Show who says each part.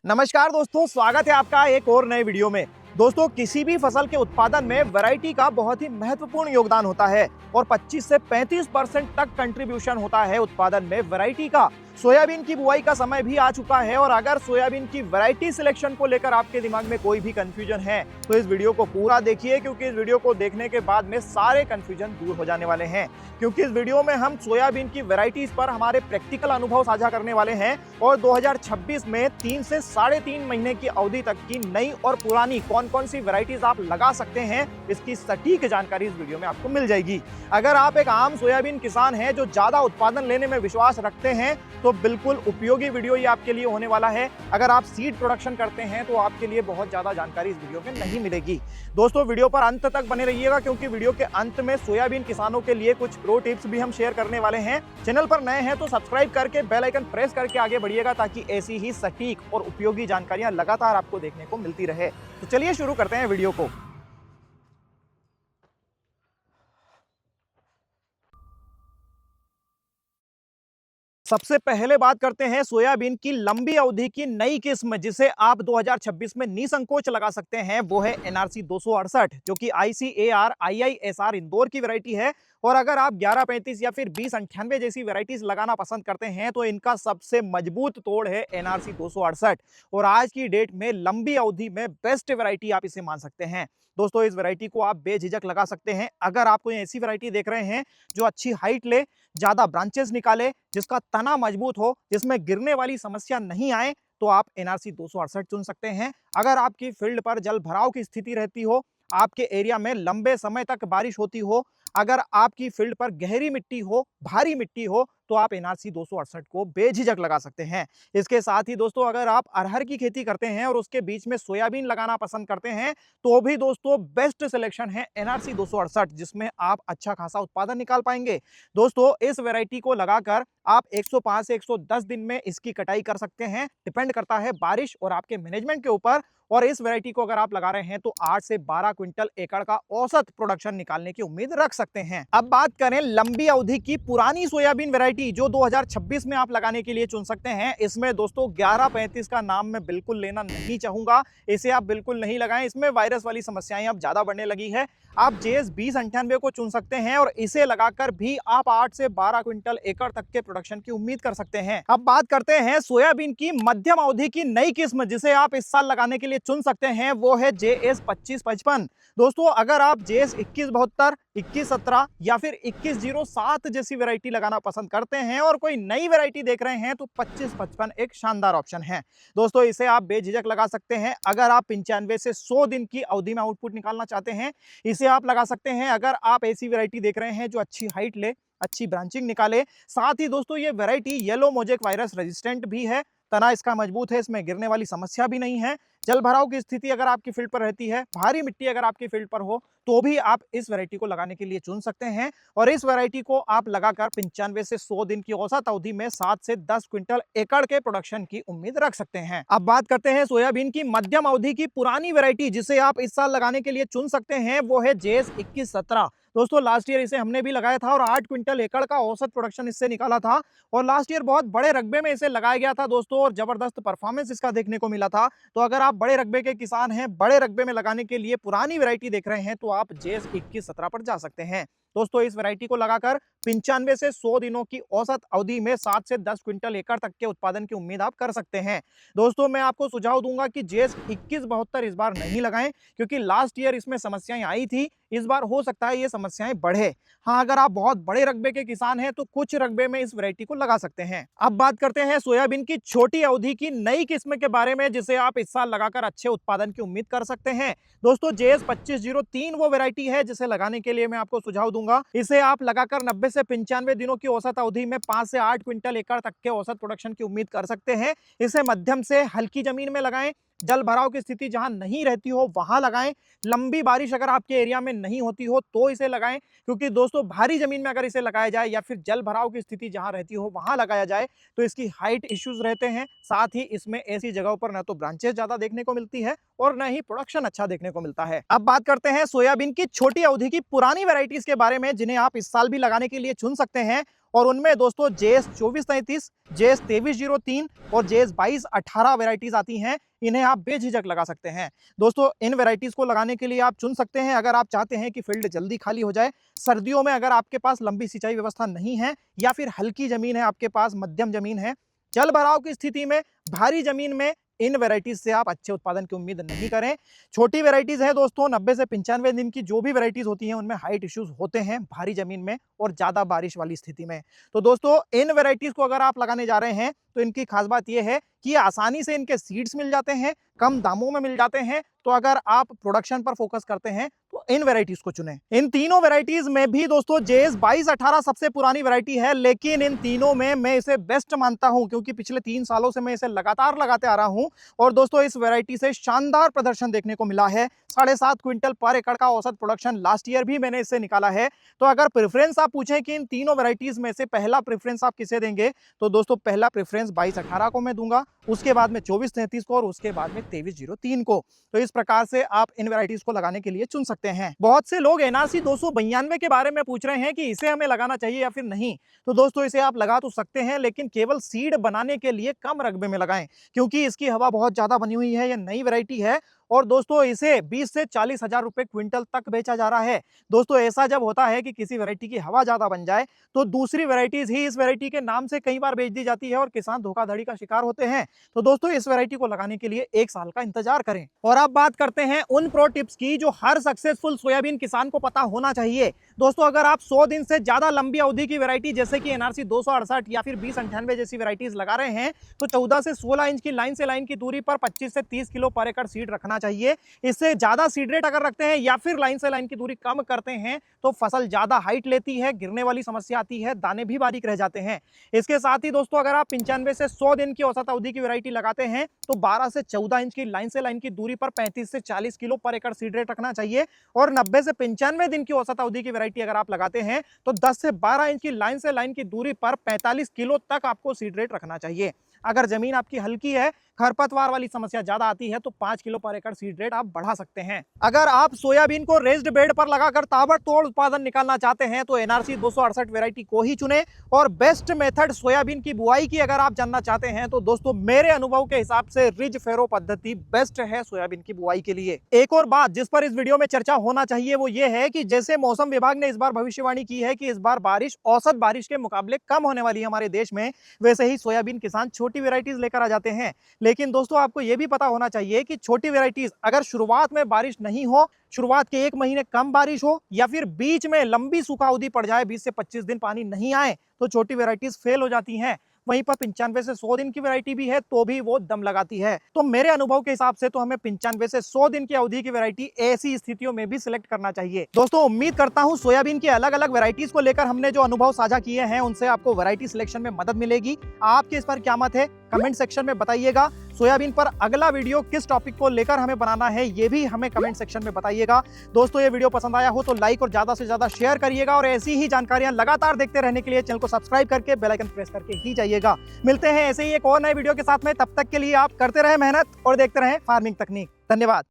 Speaker 1: नमस्कार दोस्तों, स्वागत है आपका एक और नए वीडियो में। दोस्तों, किसी भी फसल के उत्पादन में वैरायटी का बहुत ही महत्वपूर्ण योगदान होता है और 25 से 35% तक कंट्रीब्यूशन होता है उत्पादन में वैरायटी का। सोयाबीन की बुआई का समय भी आ चुका है और अगर सोयाबीन की वैरायटी सिलेक्शन को लेकर आपके दिमाग में कोई भी कंफ्यूजन है तो इस वीडियो को पूरा देखिए, क्योंकि इस वीडियो को देखने के बाद में सारे कंफ्यूजन दूर हो जाने वाले हैं। क्योंकि इस वीडियो में हम सोयाबीन की वैरायटीज पर हमारे प्रैक्टिकल अनुभव साझा करने वाले हैं और 2026 में 3 से 3.5 महीने की अवधि तक की नई और पुरानी कौन कौन सी वैरायटीज आप लगा सकते हैं, इसकी सटीक जानकारी इस वीडियो में आपको मिल जाएगी। अगर आप एक आम सोयाबीन किसान हैं जो ज्यादा उत्पादन लेने में विश्वास रखते हैं तो बिल्कुल उपयोगी वीडियो ये आपके लिए होने वाला है। अगर आप सीड प्रोडक्शन करते हैं तो आपके लिए बहुत ज्यादा जानकारी इस वीडियो में नहीं मिलेगी। दोस्तों, वीडियो पर अंत तक बने रहिएगा, क्योंकि वीडियो के अंत में सोयाबीन किसानों के लिए कुछ प्रो टिप्स भी हम शेयर करने वाले हैं। चैनल पर नए हैं तो सब्सक्राइब करके बेल आइकन प्रेस करके आगे बढ़िएगा, ताकि ऐसी ही सटीक और उपयोगी जानकारियां लगातार आपको देखने को मिलती रहे। तो चलिए शुरू करते हैं वीडियो को। सबसे पहले बात करते हैं सोयाबीन की लंबी अवधि की नई किस्म, जिसे आप 2026 में निसंकोच लगा सकते हैं। वो है एनआरसी 268, जो कि ICAR IISR इंदौर की वैरायटी है। और अगर आप 1135 या फिर 2098 जैसी वैरायटीज लगाना पसंद करते हैं तो इनका सबसे मजबूत तोड़ है एनआरसी 268 और आज की डेट में लंबी अवधि में बेस्ट वैरायटी आप इसे मान सकते हैं। दोस्तों, इस वैरायटी को आप बेझिझक लगा सकते हैं। अगर आप कोई ऐसी वैरायटी देख रहे हैं जो अच्छी हाइट ले, ज्यादा ब्रांचेस निकाले, जिसका तना मजबूत हो, जिसमें गिरने वाली समस्या नहीं आए, तो आप एनआरसी 268 चुन सकते हैं। अगर आपकी फील्ड पर जल भराव की स्थिति रहती हो, आपके एरिया में लंबे समय तक बारिश होती हो, अगर आपकी फील्ड पर गहरी मिट्टी हो, भारी मिट्टी हो, तो आप एनआरसी 268 को बेझिझक लगा सकते हैं। इसके साथ ही दोस्तों, अगर आप अरहर की खेती करते हैं और उसके बीच में सोयाबीन लगाना पसंद करते हैं तो भी दोस्तों बेस्ट सिलेक्शन है एनआरसी 268, जिसमें आप अच्छा खासा उत्पादन निकाल पाएंगे। दोस्तों, इस वैरायटी को लगाकर आप 105 से 110 दिन में इसकी कटाई कर सकते हैं। डिपेंड करता है बारिश और आपके मैनेजमेंट के ऊपर। और इस वैरायटी को अगर आप लगा रहे हैं तो 8 से 12 क्विंटल एकड़ का औसत प्रोडक्शन निकालने की उम्मीद रख सकते हैं। अब बात करें लंबी अवधि की पुरानी सोयाबीन वैरायटी, जो 2026 में आप लगाने के लिए चुन सकते हैं। इसमें दोस्तों 1135 का नाम मैं बिल्कुल लेना नहीं चाहूंगा। इसे आप बिल्कुल नहीं लगाएं, इसमें वायरस वाली समस्याएं अब ज्यादा बढ़ने लगी है। आप JS 2098 को चुन सकते हैं और इसे लगाकर भी आप 8 से 12 क्विंटल एकड़ तक के प्रोडक्शन की उम्मीद कर सकते हैं। अब बात करते हैं सोयाबीन की मध्यम अवधि की नई किस्म, जिसे आप इस साल लगाने के लिए चुन सकते हैं। वो है JS 2555। दोस्तों, अगर आप JS 2172, 2117 या फिर 2107 जैसी वैरायटी लगाना पसंद करते हैं और कोई नई वैरायटी देख रहे हैं तो 2555 एक शानदार ऑप्शन है। दोस्तों, इसे आप बेझिझक लगा सकते हैं। अगर आप 95 से 100 दिन की अवधि में आउटपुट निकालना चाहते हैं, इसे आप लगा सकते हैं। अगर आप ऐसी वैरायटी देख रहे हैं जो अच्छी हाइट ले, अच्छी ब्रांचिंग निकाले। साथ ही दोस्तों, ये variety yellow mosaic virus resistant भी है। तना इसका मजबूत है, इसमें गिरने वाली समस्या भी नहीं है। जल भराव की स्थिति अगर आपकी फील्ड पर रहती है, भारी मिट्टी अगर आपकी फील्ड पर हो, तो भी आप इस वैरायटी को लगाने के लिए चुन सकते हैं। और इस वैरायटी को आप लगाकर 95 से 100 दिन की औसत अवधि में 7 से 10 क्विंटल एकड़ के प्रोडक्शन की उम्मीद रख सकते हैं। अब बात करते हैं सोयाबीन की मध्यम अवधि की पुरानी वैरायटी, जिसे आप इस साल लगाने के लिए चुन सकते हैं। वो है JS 2117। दोस्तों, लास्ट ईयर इसे हमने भी लगाया था और 8 क्विंटल एकड़ का औसत प्रोडक्शन इससे निकाला था। और लास्ट ईयर बहुत बड़े रकबे में इसे लगाया गया था दोस्तों, और जबरदस्त परफॉर्मेंस इसका देखने को मिला था। तो अगर आप बड़े रकबे के किसान हैं, बड़े रकबे में लगाने के लिए पुरानी वैरायटी देख रहे हैं, तो आप JS 2117 पर जा सकते हैं। दोस्तों, इस वैरायटी को लगाकर 95 से 100 दिनों की औसत अवधि में 7 से 10 क्विंटल एकड़ तक के उत्पादन की उम्मीद आप कर सकते हैं। दोस्तों, मैं आपको सुझाव दूंगा कि JS 2172 इस बार नहीं लगाएं, क्योंकि लास्ट ईयर इसमें समस्याएं आई थी। इस बार हो सकता है ये समस्याएं बढ़े। हाँ, अगर आप बहुत बड़े रकबे के किसान हैं तो कुछ रकबे में इस वैरायटी को लगा सकते हैं। अब बात करते हैं सोयाबीन की छोटी अवधि की नई किस्म के बारे में, जिसे आप इस साल लगाकर अच्छे उत्पादन की उम्मीद कर सकते हैं। दोस्तों, JS 2503 वो वैरायटी है जिसे लगाने के लिए मैं आपको सुझाव दूंगा। इसे आप लगाकर 90 से 95 दिनों की औसत अवधि में 5 से 8 क्विंटल एकड़ तक के औसत प्रोडक्शन की उम्मीद कर सकते हैं। इसे मध्यम से हल्की जमीन में लगाएं, जल भराव की स्थिति जहां नहीं रहती हो वहां लगाएं। लंबी बारिश अगर आपके एरिया में नहीं होती हो तो इसे लगाएं, क्योंकि दोस्तों भारी जमीन में अगर इसे लगाया जाए या फिर जल भराव की स्थिति जहां रहती हो वहां लगाया जाए तो इसकी हाइट इश्यूज रहते हैं। साथ ही इसमें ऐसी जगहों पर न तो ब्रांचेस ज्यादा देखने को मिलती है और न ही प्रोडक्शन अच्छा देखने को मिलता है। अब बात करते हैं सोयाबीन की छोटी अवधि की पुरानी वैरायटीज के बारे में, जिन्हें आप इस साल भी लगाने के लिए चुन सकते हैं। और उनमें दोस्तों JS 2433, JS 2303 और JS 2218 वेराइटीज आती हैं। इन्हें आप बेझिझक लगा सकते हैं। दोस्तों इन वेराइटीज को लगाने के लिए आप चुन सकते हैं अगर आप चाहते हैं कि फील्ड जल्दी खाली हो जाए, सर्दियों में अगर आपके पास लंबी सिंचाई व्यवस्था नहीं है या फिर हल्की जमीन है आपके पास, मध्यम जमीन है, जल भराव की स्थिति में, भारी जमीन में इन वेराइटीज से आप अच्छे उत्पादन की उम्मीद नहीं करें। छोटी वेराइटीज है दोस्तों, 90 से 95 दिन की जो भी वेराइटीज होती हैं उनमें हाइट इश्यूज होते हैं भारी जमीन में और ज्यादा बारिश वाली स्थिति में। तो दोस्तों इन वेराइटीज को अगर आप लगाने जा रहे हैं तो इनकी खास बात यह है कि आसानी से इनके सीड्स मिल जाते हैं, कम दामों में मिल जाते हैं। तो अगर आप प्रोडक्शन पर फोकस करते हैं तो इन वेराइटीज को चुनें। इन तीनों वेराइटीज में भी दोस्तों JS 2218 सबसे पुरानी वेराइटी है, लेकिन इन तीनों में मैं इसे बेस्ट मानता हूं क्योंकि पिछले 3 सालों से मैं इसे लगातार लगाते आ रहा हूं और दोस्तों इस वेराइटी से शानदार प्रदर्शन देखने को मिला है। 7.5 क्विंटल पर एकड़ का औसत प्रोडक्शन लास्ट ईयर भी मैंने इससे निकाला है। तो अगर प्रेफरेंस आप पूछें कि इन तीनों वेराइटीज में से पहला प्रेफरेंस आप किसे देंगे, तो दोस्तों पहला प्रेफरेंस 2218 को मैं दूंगा, उसके बाद में 2433 को और उसके बाद में 2303 को। तो इस प्रकार से आप इन वेराइटीज को लगाने के लिए चुन सकते हैं। बहुत से लोग NRC 292 के बारे में पूछ रहे हैं कि इसे हमें लगाना चाहिए या फिर नहीं। तो दोस्तों इसे आप लगा तो सकते हैं, लेकिन केवल सीड बनाने के लिए कम रकबे में लगाएं क्योंकि इसकी हवा बहुत ज्यादा बनी हुई है। यह नई वेराइटी है और दोस्तों इसे 20 से 40 हजार रुपए क्विंटल तक बेचा जा रहा है। दोस्तों ऐसा जब होता है कि किसी वैरायटी की हवा ज्यादा बन जाए तो दूसरी वैरायटीज ही इस वैरायटी के नाम से कई बार बेच दी जाती है और किसान धोखाधड़ी का शिकार होते हैं। तो दोस्तों इस वैरायटी को लगाने के लिए 1 साल का इंतजार करें। और अब बात करते हैं उन प्रो टिप्स की जो हर सक्सेसफुल सोयाबीन किसान को पता होना चाहिए। दोस्तों अगर आप 100 दिन से ज्यादा लंबी अवधि की वैरायटी जैसे कि NRC 268 या फिर 2098 जैसी वैरायटीज लगा रहे हैं तो 14 से 16 इंच की लाइन से लाइन की दूरी पर 25 से 30 किलो पर एकड़ सीड रखना चाहिए। इससे ज्यादा सीड रेट अगर रखते हैं या फिर लाइन से लाइन की दूरी कम करते हैं तो फसल ज्यादा हाइट लेती है, गिरने वाली समस्या आती है, दाने भी बारीक रह जाते हैं। इसके साथ ही दोस्तों अगर आप 95 से 100 दिन की औसत अवधि की वैरायटी लगाते हैं तो 12 से 14 इंच की लाइन से लाइन की दूरी पर 35 से 40 किलो पर एकड़ सीड रेट रखना चाहिए। और 90 से 95 दिन की औसत अवधि की वैरायटी अगर आप लगाते हैं तो 10 से 12 इंच की लाइन से लाइन की दूरी पर 45 किलो तक आपको सीड रेट रखना चाहिए। अगर जमीन आपकी हल्की है, खरपतवार वाली समस्या ज्यादा आती है तो 5 किलो पर एकड़ सीड रेट आप बढ़ा सकते हैं। अगर आप सोयाबीन को रेज्ड बेड पर लगाकर ताबड़तोड़ उत्पादन निकालना चाहते हैं तो NRC 268 वैरायटी को ही चुने। और बेस्ट मेथड सोयाबीन की बुआई की अगर आप जानना चाहते हैं तो दोस्तों मेरे अनुभव के हिसाब से रिज फेरो पद्धति बेस्ट है सोयाबीन की बुआई के लिए। एक और बात जिस पर इस वीडियो में चर्चा होना चाहिए वो ये है कि जैसे मौसम विभाग ने इस बार भविष्यवाणी की है कि इस बार बारिश औसत बारिश के मुकाबले कम होने वाली है हमारे देश में, वैसे ही सोयाबीन किसान छोटी वेराइटीज लेकर आ जाते हैं। लेकिन दोस्तों आपको यह भी पता होना चाहिए कि छोटी वेराइटीज अगर शुरुआत में बारिश नहीं हो, शुरुआत के 1 महीने कम बारिश हो या फिर बीच में लंबी सूखा अवधि पड़ जाए, 20 से 25 दिन पानी नहीं आए, तो छोटी वेराइटीज फेल हो जाती हैं। वहीं पर 95 से 100 दिन की वैरायटी भी है तो भी वो दम लगाती है। तो मेरे अनुभव के हिसाब से तो हमें 95 से 100 दिन की अवधि की वैरायटी ऐसी स्थितियों में भी सिलेक्ट करना चाहिए। दोस्तों उम्मीद करता हूं सोयाबीन की अलग अलग वैरायटीज को लेकर हमने जो अनुभव साझा किए हैं उनसे आपको वैरायटी सिलेक्शन में मदद मिलेगी। आपके इस पर क्या मत है कमेंट सेक्शन में बताइएगा। सोयाबीन पर अगला वीडियो किस टॉपिक को लेकर हमें बनाना है ये भी हमें कमेंट सेक्शन में बताइएगा। दोस्तों ये वीडियो पसंद आया हो तो लाइक और ज्यादा से ज्यादा शेयर करिएगा और ऐसी ही जानकारियां लगातार देखते रहने के लिए चैनल को सब्सक्राइब करके बेल आइकन प्रेस करके ही जाइएगा। मिलते हैं ऐसे ही एक और नए वीडियो के साथ में, तब तक के लिए आप करते रहे मेहनत और देखते रहे फार्मिंग तकनीक। धन्यवाद।